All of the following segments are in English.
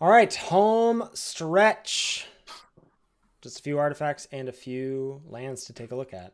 All right, home stretch. Just a few artifacts and a few lands to take a look at.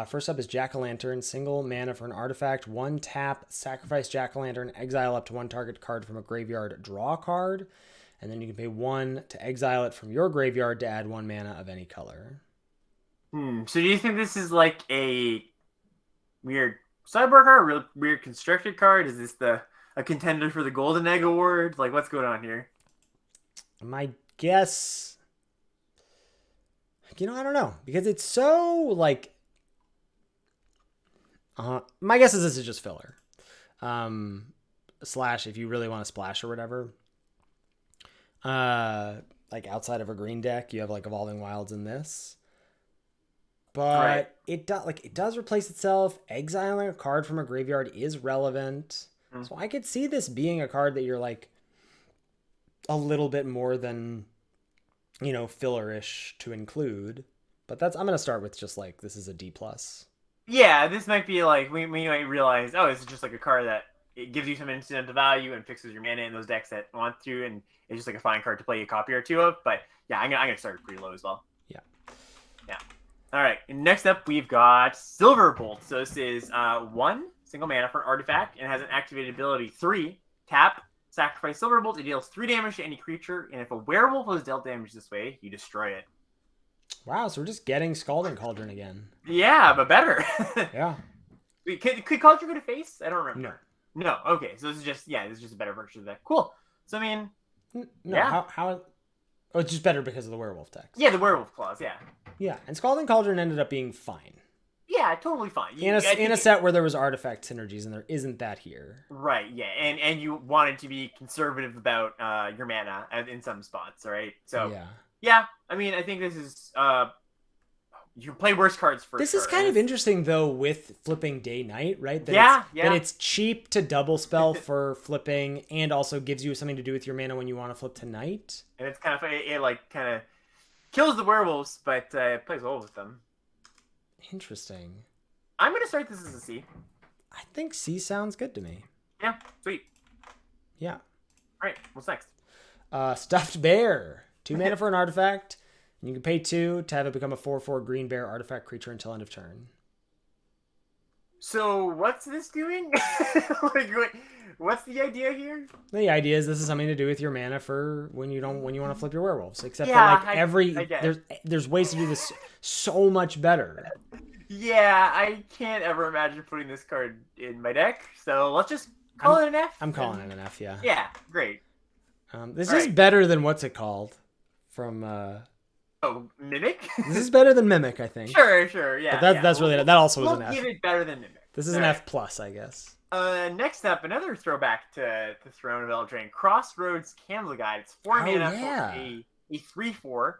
First up is Jackolantern, single mana for an artifact, one tap, sacrifice Jackalantern, exile up to one target card from a graveyard, draw a card, and then you can pay one to exile it from your graveyard to add one mana of any color. So do you think this is like a weird cyborg card, a real weird constructed card? Is this the a contender for the Golden Egg Award? Like, what's going on here? My guess, I don't know because it's so like. My guess is this is just filler. Um, Slash if you really want to splash or whatever. Like outside of a green deck, you have like Evolving Wilds in this. Right. But it does replace itself. Exiling a card from a graveyard is relevant. Hmm. So I could see this being a card that you're like a little bit more than, fillerish to include. But I'm gonna start with just like this is a D plus. Yeah, this might be like we might realize, oh, this is just like a card that it gives you some incidental value and fixes your mana in those decks that want to, and it's just like a fine card to play a copy or two of. But yeah, I'm gonna start pretty low as well. Yeah. Yeah. All right. Next up, we've got Silverbolt. So this is one single mana for an artifact and has an activated ability 3. Tap, sacrifice Silverbolt. It deals 3 damage to any creature, and if a werewolf has dealt damage this way, you destroy it. Wow, so we're just getting Scalding Cauldron again. Yeah, but better. Yeah. Could Cauldron go to face? I don't No. remember. No. Okay, so this is just a better version of that. Cool. So I mean, No, yeah, how Oh, it's just better because of the werewolf text. yeah, the werewolf clause. Yeah, Yeah, and Scalding Cauldron ended up being fine. yeah, totally fine. In a set where there was artifact synergies, and there isn't that here. Right, yeah, and you wanted to be conservative about your mana in some spots, right? So Yeah. yeah, I mean, I think this is you can play worse cards for This sure. is kind of interesting though with flipping day night, right? Yeah, That yeah, it's cheap to double spell for flipping and also gives you something to do with your mana when you want to flip to night. and it's kind of it like kind of kills the werewolves, but it plays well with them. Interesting. I'm gonna start this as a C. I think C sounds good to me. Yeah, sweet. Yeah. All right, what's next? Stuffed Bear. 2 mana for an artifact. And you can pay 2 to have it become a 4/4 green bear artifact creature until end of turn. So what's this doing? Like, what's the idea here? The idea is this is something to do with your mana for when you want to flip your werewolves. Except Yeah, that like I get it. there's ways to do this so much better. Yeah, I can't ever imagine putting this card in my deck. So let's just call I'm it an F. I'm calling it an F, yeah. Yeah, great. This All is right. better than what's it called from Oh, Mimic? this is better than Mimic, I think. Sure, But yeah, that yeah. that's really that also was We'll an F. give it better than Mimic. This is All an right. F plus, I guess. Next up, another throwback to Throne of Eldraine. Crossroads Candle Guide. It's 4 Oh mana yeah. for a 3/4.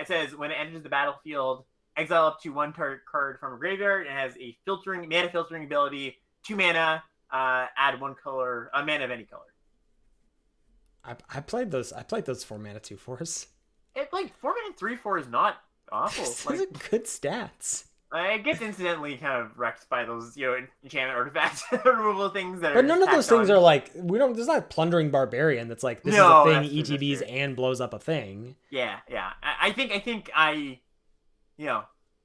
It says when it enters the battlefield, exile up to one target card from a graveyard. It has a mana filtering ability. 2 mana, add one color, a mana of any color. I played those 4 mana 2/4s. It like 4 mana 3/4 is not awful. Those Like, are good stats. it gets incidentally kind of wrecked by those enchantment artifact removal things that are But just none of those tacked things on. are like there's not plundering barbarian that's like this No, is a thing that's true, that's ETBs true. and blows up a thing. Yeah. I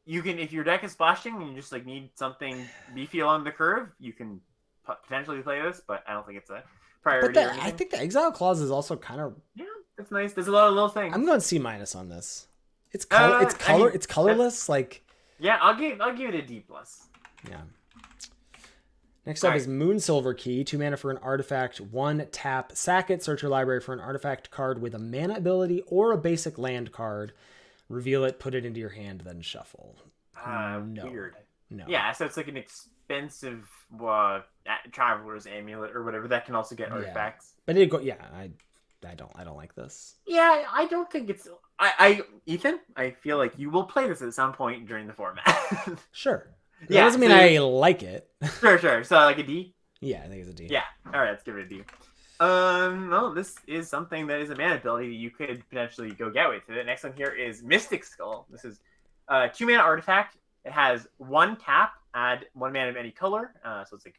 you can, if your deck is splashing and you just like need something beefy along the curve, you can potentially play this, but I don't think it's a But priority or I anything. think the exile clause is also kind of. Yeah, that's nice. There's a lot of little things. I'm going C minus on this. I mean, It's colorless. Like Yeah, I'll give it a D plus. yeah. Next up All right. is Moon Silver Key. 2 mana for an artifact. 1 tap. Sack it. Search your library for an artifact card with a mana ability or a basic land card. Reveal it. Put it into your hand. Then shuffle. No. Weird. No. Yeah, so it's like an expensive traveler's amulet or whatever that can also get Yeah. artifacts. But it go. Yeah. I don't like this. Yeah, I don't think it's. Ethan, I feel like you will play this at some point during the format. Sure. That Yeah, doesn't mean so- I like it. Sure. So like a D. Yeah, I think it's a D. Yeah. All right, let's give it a D. Well, this is something that is a mana ability that you could potentially go get with. The next one here is Mystic Skull. This is 2 mana artifact. It has 1 tap, add 1 mana of any color. So it's like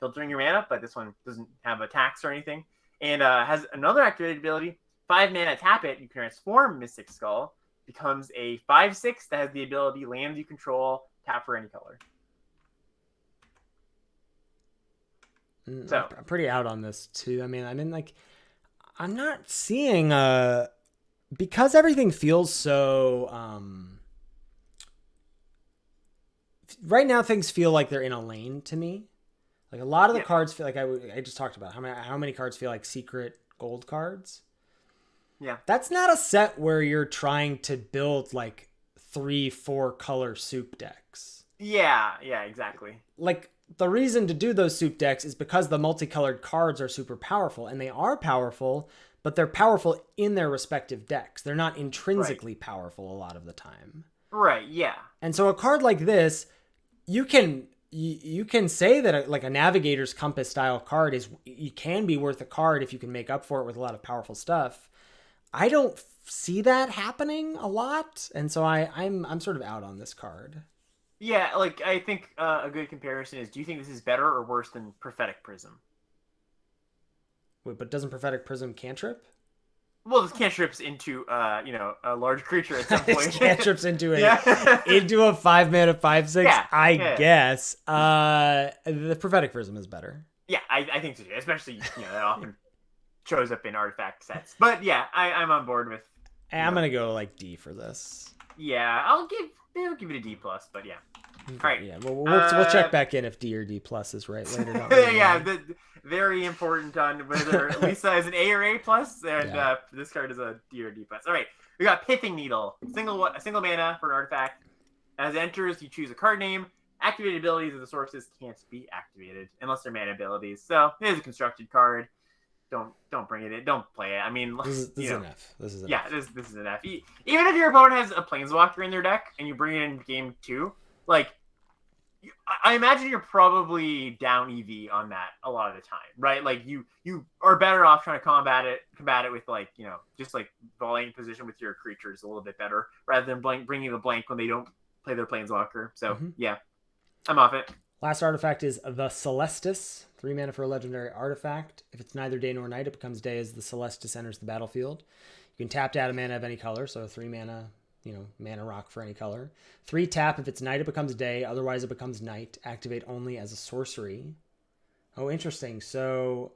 filtering your mana, but this one doesn't have a tax or anything. And has another activated ability. 5 mana, tap it, you can transform Mystic Skull, becomes a 5/6 that has the ability lands you control, tap for any color. So I'm pretty out on this too. I mean, like, I'm not seeing because everything feels so right now things feel like they're in a lane to me. Like a lot of the cards feel like I just talked about how many cards feel like secret gold cards. Yeah. That's not a set where you're trying to build like 3-4 color soup decks. Yeah, exactly. Like the reason to do those soup decks is because the multicolored cards are super powerful, and they are powerful, but they're powerful in their respective decks. They're not intrinsically powerful a lot of the time. Right, yeah. And so a card like this, you can say that like a Navigator's Compass style card can be worth a card if you can make up for it with a lot of powerful stuff. I don't see that happening a lot, and so I'm sort of out on this card. Yeah, like I think a good comparison is: do you think this is better or worse than Prophetic Prism? Wait, but doesn't Prophetic Prism cantrip? Well, this cantrips into a large creature at some point. Cantrips into into a 5-mana 5/6. Yeah, I guess. The Prophetic Prism is better. Yeah, I think so too. Especially that often shows up in artifact sets. But yeah, I'm on board with. I'm gonna go like D for this. Yeah, I'll give it a D plus. But yeah. Okay, all right. Yeah, we'll check back in if D or D plus is right later on. Yeah, very important on whether Lisa is an A or A plus, and this card is a D or D plus. All right, we got Piffing Needle, a single mana for an artifact. As it enters, you choose a card name. Activated abilities of the sources can't be activated unless they're mana abilities. So it is a constructed card. Don't bring it in. Don't play it. I mean, this is an F. This is an F. This is an F. Even if your opponent has a Planeswalker in their deck and you bring it in game 2, like I imagine you're probably down EV on that a lot of the time, right? Like you are better off trying to combat it with like just like volleying position with your creatures a little bit better rather than bringing the blank when they don't play their Planeswalker. So yeah, I'm off it. Last artifact is the Celestis. 3 mana for a legendary artifact. If it's neither day nor night, it becomes day as the Celestis enters the battlefield. You can tap to add a mana of any color, so a 3 mana, mana rock for any color. 3 tap, if it's night, it becomes day. Otherwise, it becomes night. Activate only as a sorcery. Oh, interesting. So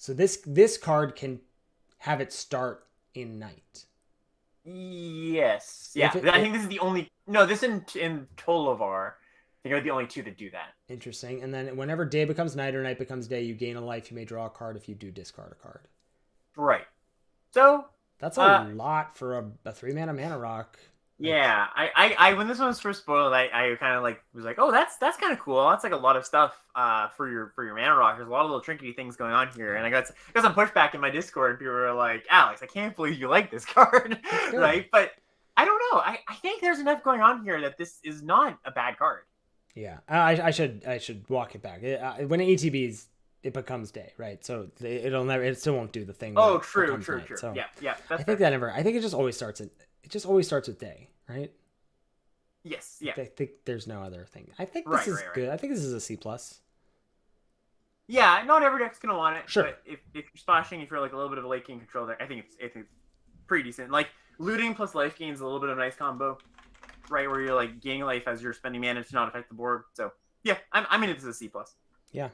this card can have it start in night. Yes. Yeah. I think this is the only. No, this in Tolovar. I think are the only 2 that do that. Interesting. And then whenever day becomes night or night becomes day, you gain a life. You may draw a card. If you do, discard a card. Right. So that's a lot for a 3 mana rock. Yeah, I when this one was first spoiled, I kind of like was like, oh, that's kind of cool. That's like a lot of stuff for your mana rock. There's a lot of little trinkety things going on here, and I got some pushback in my Discord. And people were like, Alex, I can't believe you like this card, right? But I don't know. I think there's enough going on here that this is not a bad card. Yeah, I should walk it back. When it ETBs, it becomes day, right? So it still won't do the thing. Oh, true. So yeah. I think it just always starts with day, right? Yes. Yeah. I think there's no other thing. I think this is good. I think this is a C+. Yeah, not every deck's gonna want it. Sure. But if you're splashing, if you're like a little bit of a late game control there, I think it's pretty decent. Like looting plus life gain is a little bit of a nice combo. Right, where you're like gaining life as you're spending mana to not affect the board. So yeah, I'm in it as a C+. Yeah. All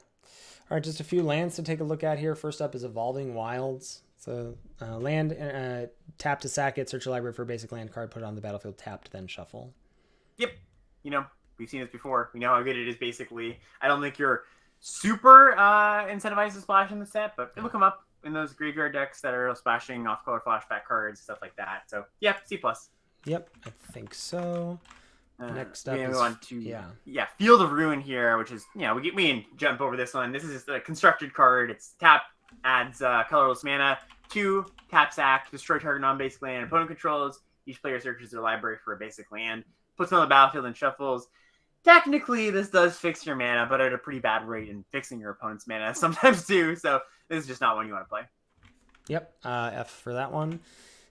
right, just a few lands to take a look at here. First up is Evolving Wilds. So land, tap to sack it, search your library for a basic land card, put it on the battlefield, tapped, then shuffle. Yep. We've seen this before. We know how good it is. Basically, I don't think you're super incentivized to splash in the set, but it'll come up in those graveyard decks that are splashing off-color flashback cards, stuff like that. So yeah, C+. Yep, I think so. Next up is on to Field of Ruin here, which is we can jump over this one. This is a constructed card. It's tap, adds colorless mana, 2 tap sack, destroy target non-basic land opponent controls. Each player searches their library for a basic land, puts it on the battlefield and shuffles. Technically, this does fix your mana, but at a pretty bad rate in fixing your opponent's mana sometimes too. So this is just not one you want to play. Yep, F for that one.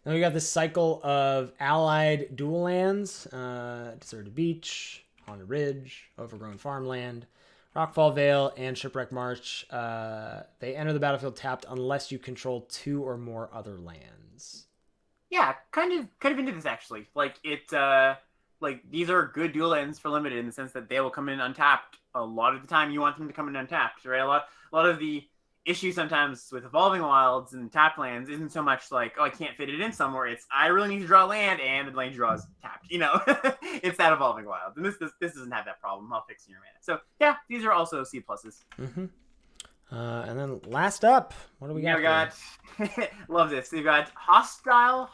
Then we got this cycle of allied dual lands, Deserted Beach, Haunted Ridge, Overgrown Farmland. Rockfall Vale and Shipwreck March. They enter the battlefield tapped unless you control 2 or more other lands. Yeah, kind of into this actually. Like these are good dual lands for limited in the sense that they will come in untapped a lot of the time. You want them to come in untapped, right? A lot of the issue sometimes with Evolving Wilds and tapped lands isn't so much like, oh, I can't fit it in somewhere. It's I really need to draw land and the lane draws tapped. It's that Evolving Wilds, and this doesn't have that problem. I'll fix your mana. So yeah, these are also C pluses. Mm-hmm. And then last up, what do we got? We got love this. We've got Hostile.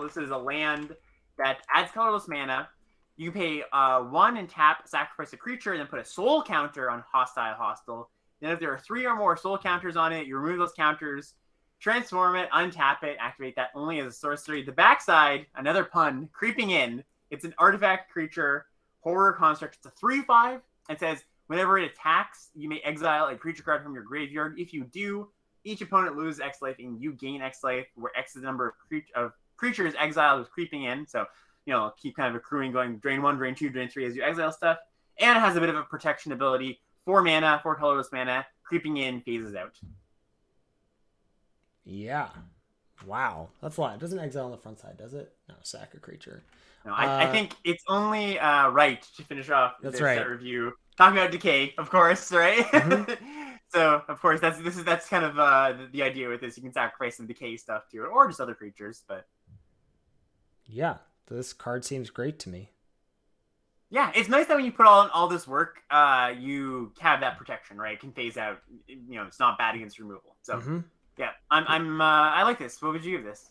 This is a land that adds colorless mana. You pay 1 and tap, sacrifice a creature, and then put a soul counter on Hostile. Then if there are 3 or more soul counters on it, you remove those counters, transform it, untap it, activate that only as a sorcery. The backside, another pun, Creeping In. It's an artifact creature, horror construct. It's a 3/5. It says, whenever it attacks, you may exile a creature card from your graveyard. If you do, each opponent loses X life and you gain X life, where X is the number of creatures exiled with Creeping In. So, keep kind of accruing, going drain 1, drain 2, drain 3 as you exile stuff. And it has a bit of a protection ability. 4 mana, 4 colorless mana. Creeping In, phases out. Yeah. Wow. That's a lot. It doesn't exile on the front side, does it? No, sack a creature. No, I think it's only right to finish off this set review. Talking about decay, of course, right? Mm-hmm. So, of course, that's kind of the idea with this. You can sacrifice some decay stuff to it, or just other creatures, but... Yeah, this card seems great to me. Yeah, it's nice that when you put all this work, you have that protection, right? It can phase out. It's not bad against removal. So, yeah, I like this. What would you give this?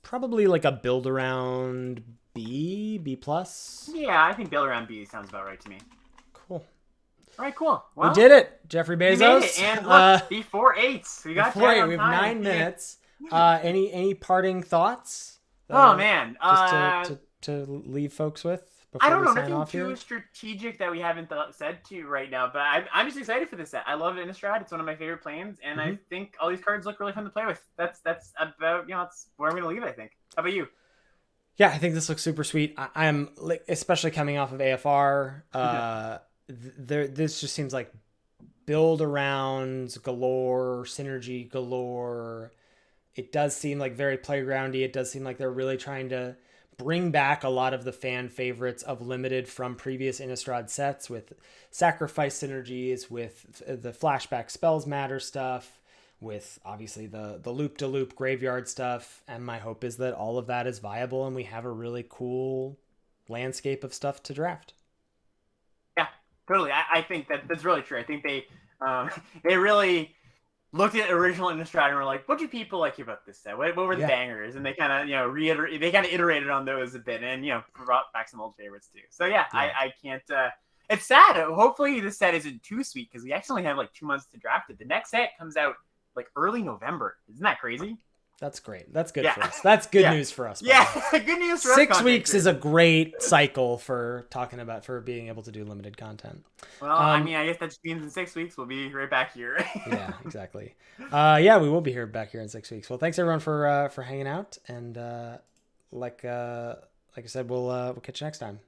Probably like a build around B plus. Yeah, I think build around B sounds about right to me. Cool. All right, cool. Well, we did it, Jeffrey Bezos. We made it. And look, before 8. We got before 8. We have 9 minutes. Any parting thoughts? Oh man, just to leave folks with before I don't know, we sign nothing off too here? strategic that we haven't said to right now, but I'm just excited for this set. I love Innistrad. It's one of my favorite plans, and I think all these cards look really fun to play with. That's about that's where I'm gonna leave it. I think. How about you? Yeah, I think this looks super sweet. I'm especially coming off of AFR. This just seems like build arounds galore, synergy galore. It does seem like very playgroundy. It does seem like they're really trying to bring back a lot of the fan favorites of Limited from previous Innistrad sets with sacrifice synergies, with the flashback spells matter stuff, with obviously the loop-to-loop graveyard stuff. And my hope is that all of that is viable and we have a really cool landscape of stuff to draft. Yeah, totally. I think that's really true. I think they really looked at original Innistrad and were like, what do people like about this set? What were the bangers? And they kind of iterated on those a bit and brought back some old favorites too. So I can't it's sad. Hopefully this set isn't too sweet because we actually have like 2 months to draft it. The next set comes out like early November. Isn't that crazy? That's great. That's good for us. That's good news for us. Yeah, good news for us. 6 weeks is a great cycle for being able to do limited content. Well, I guess that just means in 6 weeks we'll be right back here. Yeah, exactly. We will be back here in 6 weeks. Well, thanks everyone for hanging out, and like I said, we'll catch you next time.